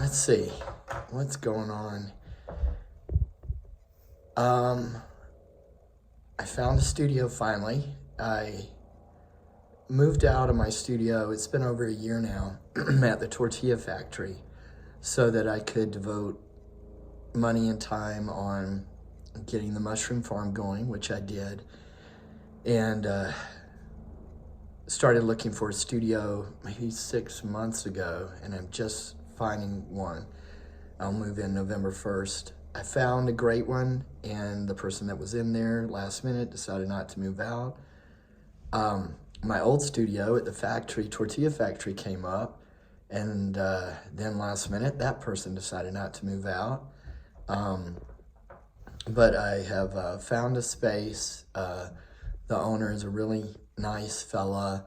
let's see, what's going on? I found a studio finally. I moved out of my studio, it's been over a year now, at the tortilla factory, so that I could devote money and time on getting the mushroom farm going, which I did, and started looking for a studio maybe 6 months ago, and I'm just finding one. I'll move in November 1st. I found a great one, and the person that was in there last minute decided not to move out. My old studio at the factory, tortilla factory, came up, and then last minute that person decided not to move out. But I have found a space. The owner is a really nice fella.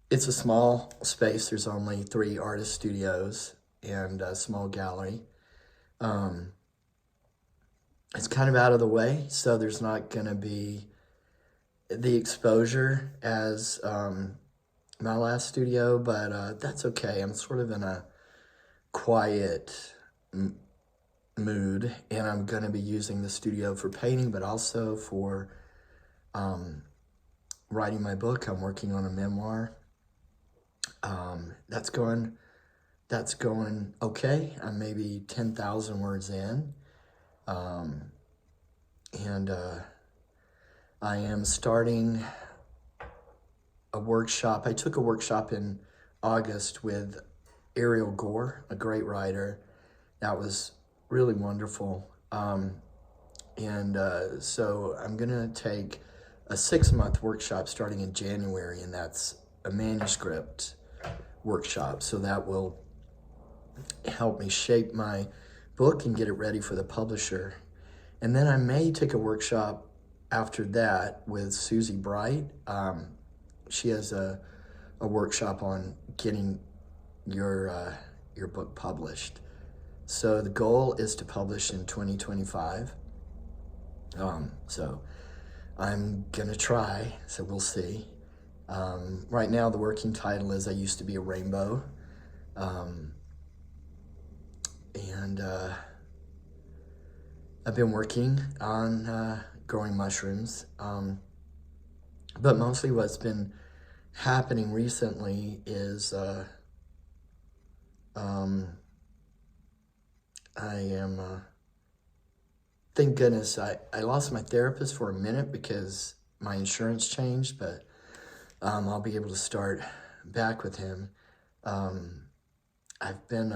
It's a small space. There's only 3 artist studios and a small gallery. It's kind of out of the way, so there's not going to be the exposure as my last studio, but that's okay. I'm sort of in a quiet mood, and I'm going to be using the studio for painting, but also for writing my book. I'm working on a memoir. That's going okay. I'm maybe 10,000 words in, and I am starting a workshop. I took a workshop in August with Ariel Gore, a great writer. That was really wonderful. So I'm gonna take a 6-month workshop starting in January, and that's a manuscript workshop. So that will help me shape my book and get it ready for the publisher. And then I may take a workshop after that with Susie Bright. She has a workshop on getting your book published. So the goal is to publish in 2025. So I'm gonna try, so we'll see. Right now the working title is I Used to Be a Rainbow. I've been working on growing mushrooms, but mostly what's been happening recently is thank goodness I lost my therapist for a minute because my insurance changed, but I'll be able to start back with him. I've been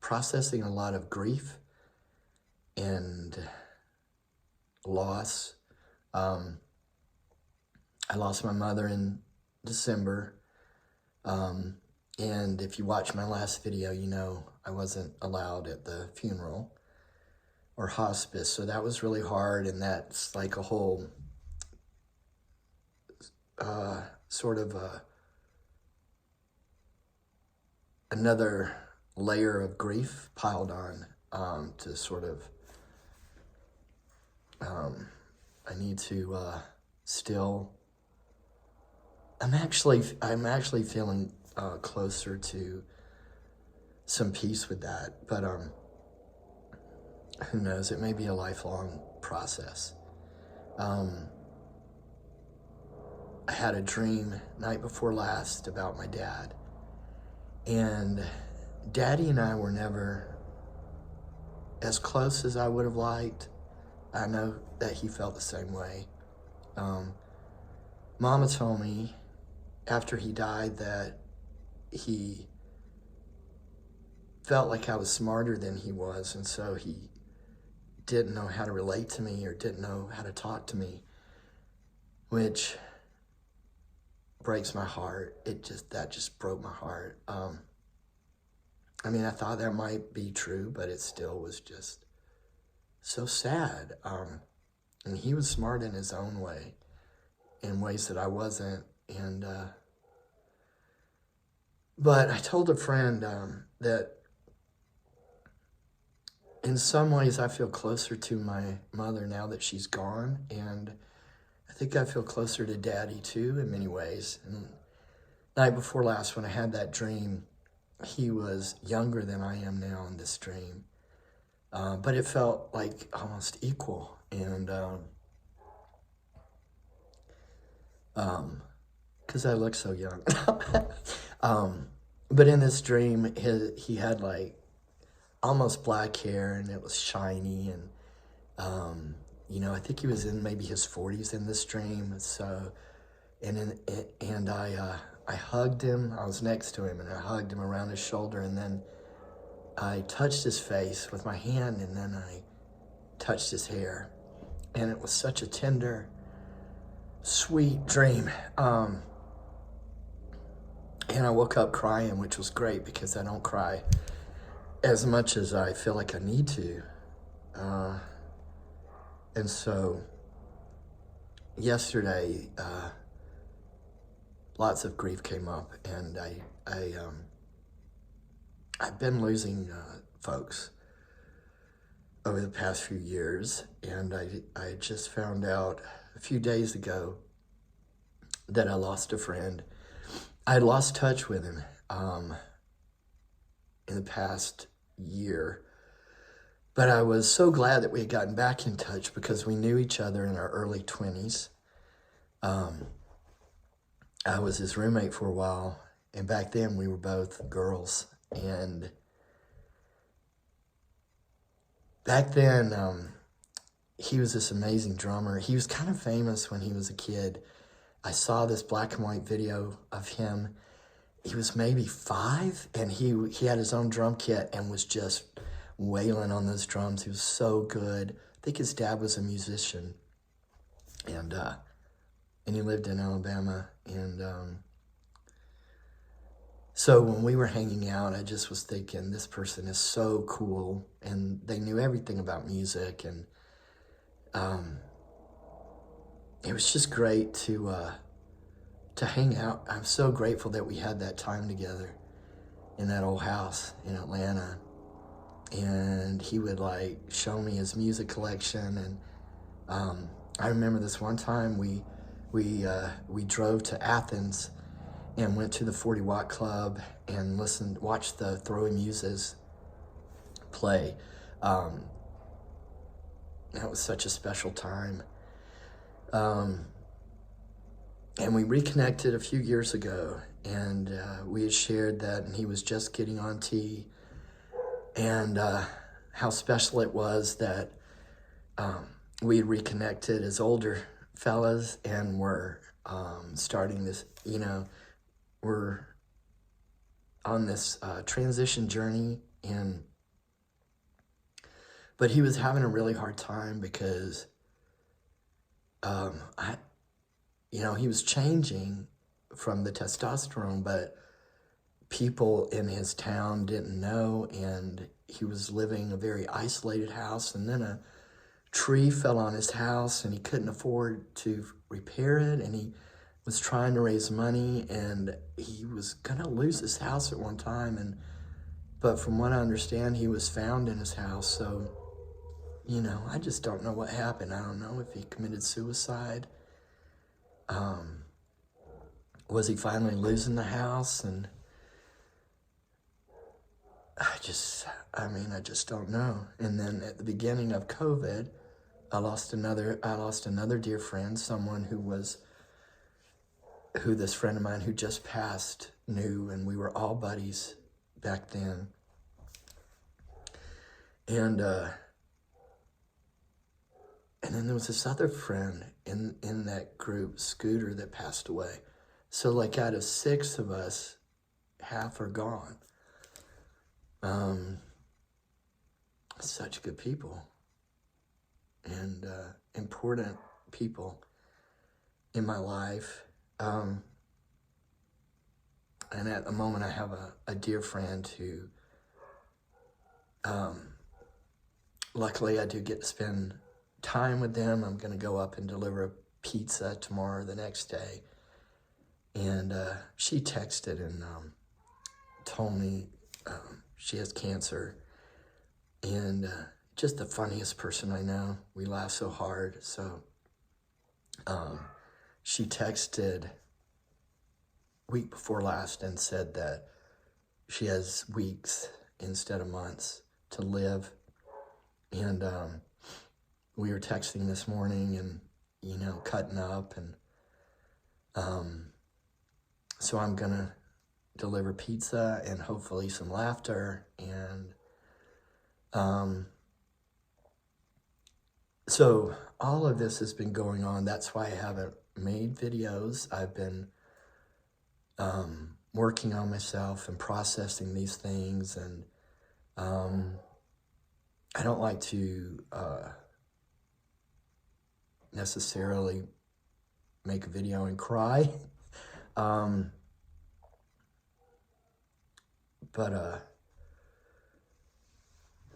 processing a lot of grief and loss. I lost my mother in December, and if you watch my last video, you know I wasn't allowed at the funeral or hospice, so that was really hard, and that's like a whole sort of another layer of grief piled on to sort of I need to still I'm actually feeling closer to some peace with that, but who knows, it may be a lifelong process. I had a dream night before last about my dad, and Daddy and I were never as close as I would have liked. I know that he felt the same way. Mama told me after he died that he felt like I was smarter than he was, and so he didn't know how to relate to me or didn't know how to talk to me, which breaks my heart. That just broke my heart. I mean, I thought that might be true, but it still was just so sad. And he was smart in his own way, in ways that I wasn't. And but I told a friend that in some ways I feel closer to my mother now that she's gone, and I think I feel closer to Daddy too in many ways. And night before last when I had that dream, he was younger than I am now in this dream. But it felt like almost equal. And because I look so young. But in this dream, he had like almost black hair, and it was shiny, and I think he was in maybe his 40s in this dream. So, and I hugged him. I was next to him, and I hugged him around his shoulder, and then I touched his face with my hand, and then I touched his hair, and it was such a tender, sweet dream. And I woke up crying, which was great because I don't cry as much as I feel like I need to. And so yesterday, lots of grief came up, and I've been losing folks over the past few years, and I just found out a few days ago that I lost a friend. I had lost touch with him in the past year, but I was so glad that we had gotten back in touch because we knew each other in our early 20s. I was his roommate for a while, and back then we were both girls. And back then, he was this amazing drummer. He was kind of famous when he was a kid. I saw this black and white video of him. He was maybe 5, and he had his own drum kit and was just wailing on those drums. He was so good. I think his dad was a musician, and he lived in Alabama. And so when we were hanging out, I just was thinking, this person is so cool, and they knew everything about music, and it was just great to hang out. I'm so grateful that we had that time together in that old house in Atlanta. And he would like show me his music collection. And I remember this one time we drove to Athens and went to the 40 Watt Club and watched the Throwing Muses play. That was such a special time. And we reconnected a few years ago, and we had shared that, and he was just getting on T, and how special it was that we had reconnected as older fellas, and we're starting this, we're on this transition journey, but he was having a really hard time because he was changing from the testosterone, but people in his town didn't know, and he was living a very isolated house, and then a tree fell on his house, and he couldn't afford to repair it, and he was trying to raise money, and he was gonna lose his house at one time, but from what I understand, he was found in his house. So, I just don't know what happened. I don't know if he committed suicide. Was he finally losing the house? And I just don't know. And then at the beginning of COVID, I lost another dear friend, someone who this friend of mine who just passed knew, and we were all buddies back then. And then there was this other friend in that group, Scooter, that passed away. So like out of 6 of us, half are gone. Such good people and important people in my life. And at the moment I have a dear friend who, luckily I do get to spend time with them. I'm going to go up and deliver a pizza tomorrow, the next day. And she texted and told me she has cancer. And just the funniest person I know. We laugh so hard. So she texted week before last and said that she has weeks instead of months to live. And we were texting this morning and, you know, cutting up. And so I'm going to deliver pizza and hopefully some laughter. And so all of this has been going on. That's why I haven't made videos. I've been working on myself and processing these things. And I don't like to necessarily make a video and cry.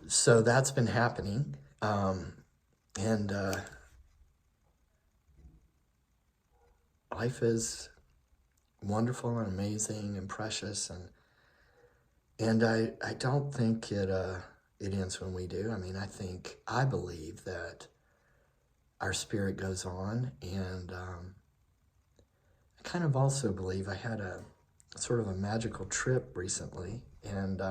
So that's been happening. And life is wonderful and amazing and precious, and I don't think it ends when we do. I mean, I believe that our spirit goes on, and I kind of also believe I had a sort of a magical trip recently, and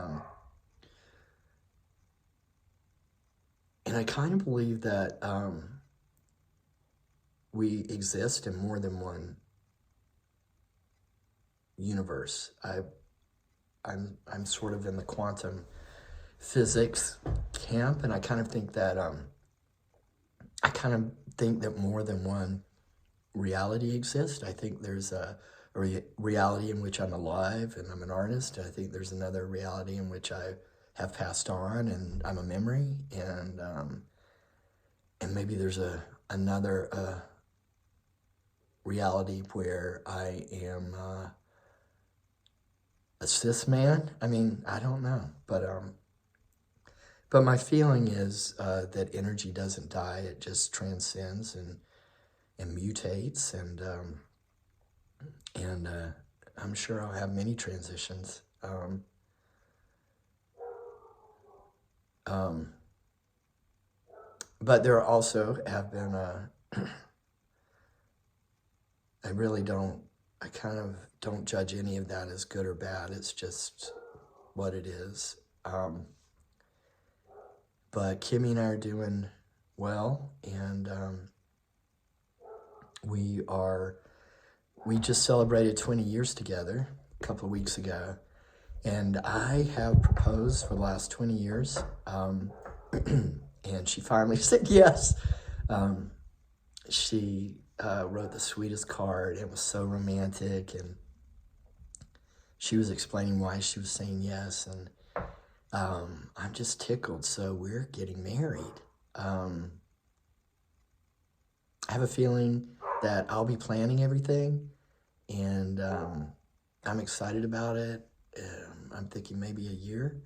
I kind of believe that we exist in more than one universe. I'm sort of in the quantum physics camp, and I kind of think that more than one reality exists. I think there's a reality in which I'm alive and I'm an artist. I think there's another reality in which I have passed on and I'm a memory, and maybe there's another reality where I am a cis man. I mean, I don't know, but my feeling is that energy doesn't die; it just transcends and mutates, and I'm sure I'll have many transitions. But there also have been I kind of don't judge any of that as good or bad. It's just what it is. But Kimmy and I are doing well, and we just celebrated 20 years together a couple of weeks ago, and I have proposed for the last 20 years, and she finally said yes. She wrote the sweetest card. It was so romantic, and she was explaining why she was saying yes, and I'm just tickled. So we're getting married. I have a feeling that I'll be planning everything, and I'm excited about it. I'm thinking maybe a year.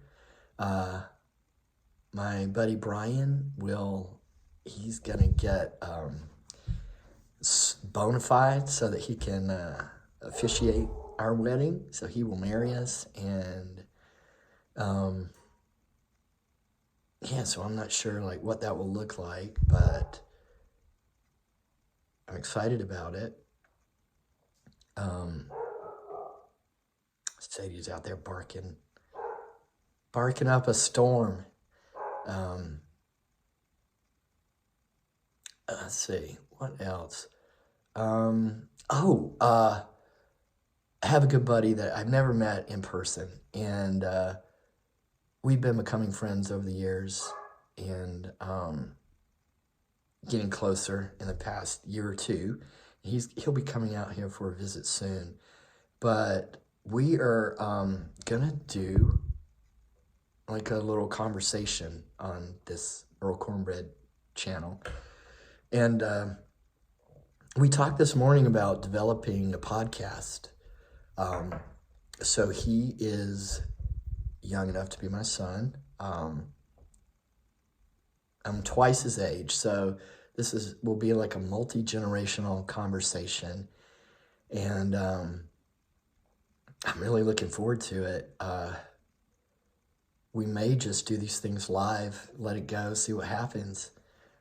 My buddy Brian he's gonna get bona fide so that he can officiate our wedding. So he will marry us, and yeah, so I'm not sure like what that will look like, but I'm excited about it. Sadie's out there barking up a storm. Let's see, what else? I have a good buddy that I've never met in person, and we've been becoming friends over the years, and getting closer in the past year or two. He'll be coming out here for a visit soon, but we are gonna do like a little conversation on this Earl Cornbread channel, and we talked this morning about developing a podcast. So he is young enough to be my son. I'm twice his age, so will be like a multi-generational conversation, and I'm really looking forward to it. We may just do these things live, let it go, see what happens.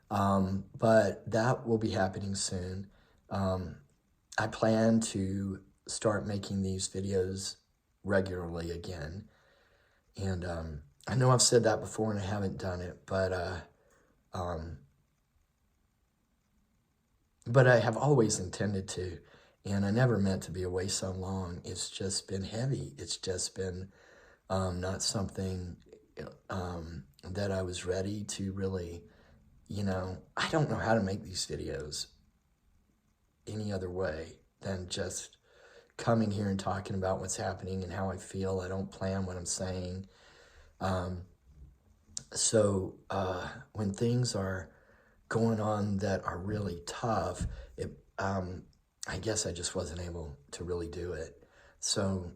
But that will be happening soon. I plan to start making these videos regularly again. And I know I've said that before and I haven't done it, but I have always intended to, and I never meant to be away so long. It's just been heavy. It's just been not something that I was ready to really, I don't know how to make these videos any other way than just coming here and talking about what's happening and how I feel. I don't plan what I'm saying. So when things are going on that are really tough, I guess I just wasn't able to really do it. So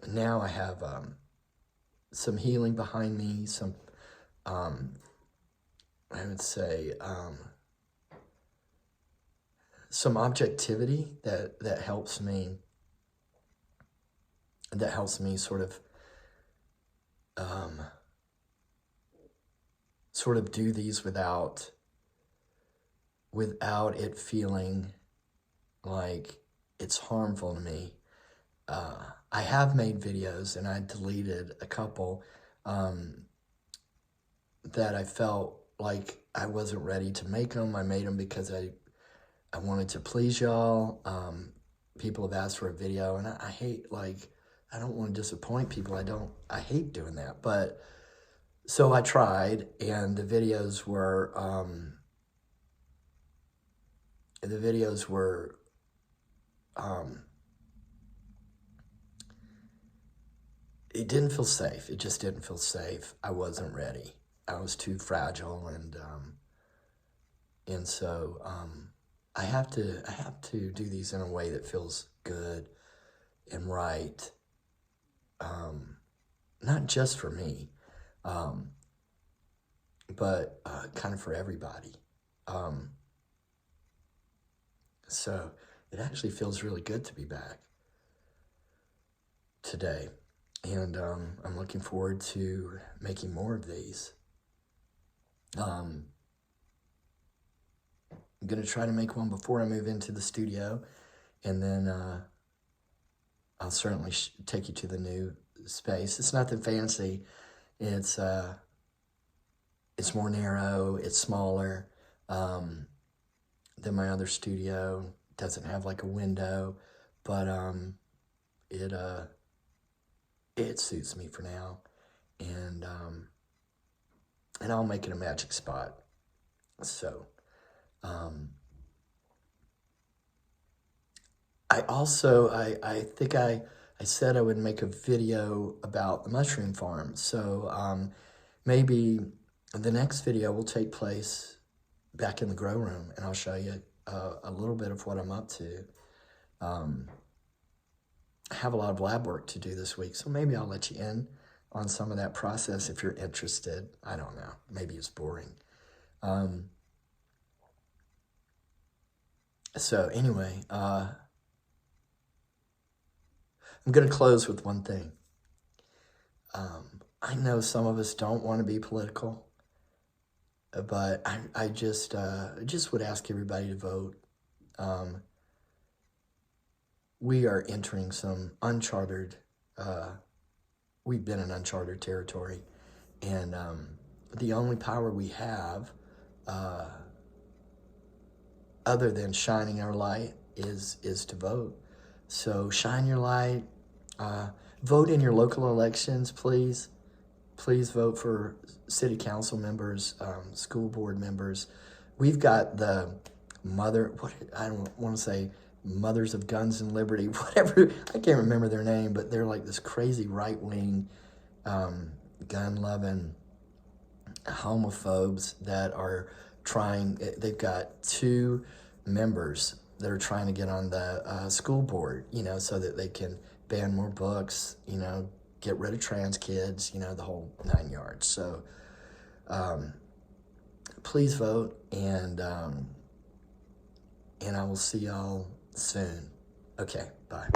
now I have some healing behind me, some, I would say, some objectivity that helps me sort of do these without it feeling like it's harmful to me. I have made videos, and I deleted a couple that I felt like I wasn't ready to make them. I made them because I wanted to please y'all. People have asked for a video, and I hate, like, I don't want to disappoint people. I hate doing that. But so I tried, and the videos were it didn't feel safe. It just didn't feel safe. I wasn't ready. I was too fragile, and so I have to do these in a way that feels good and right, not just for me, but kind of for everybody. So it actually feels really good to be back today. And I'm looking forward to making more of these. I'm going to try to make one before I move into the studio. And then I'll certainly take you to the new space. It's nothing fancy. It's more narrow. It's smaller than my other studio. It doesn't have like a window. But it suits me for now, and I'll make it a magic spot. So, I also, I think I said I would make a video about the mushroom farm. So, maybe the next video will take place back in the grow room, and I'll show you a little bit of what I'm up to. I have a lot of lab work to do this week, so maybe I'll let you in on some of that process if you're interested. I don't know. Maybe it's boring. So anyway, I'm going to close with one thing. I know some of us don't want to be political, but I just would ask everybody to vote. We are entering some uncharted, we've been in uncharted territory, and the only power we have, other than shining our light, is to vote. So shine your light, vote in your local elections, please. Please vote for city council members, school board members. We've got the I don't want to say Mothers of Guns and Liberty, whatever, I can't remember their name, but they're like this crazy right-wing, gun-loving homophobes that are trying, they've got 2 members that are trying to get on the school board, so that they can ban more books, get rid of trans kids, the whole 9 yards. So please vote, and I will see y'all soon. Okay, bye.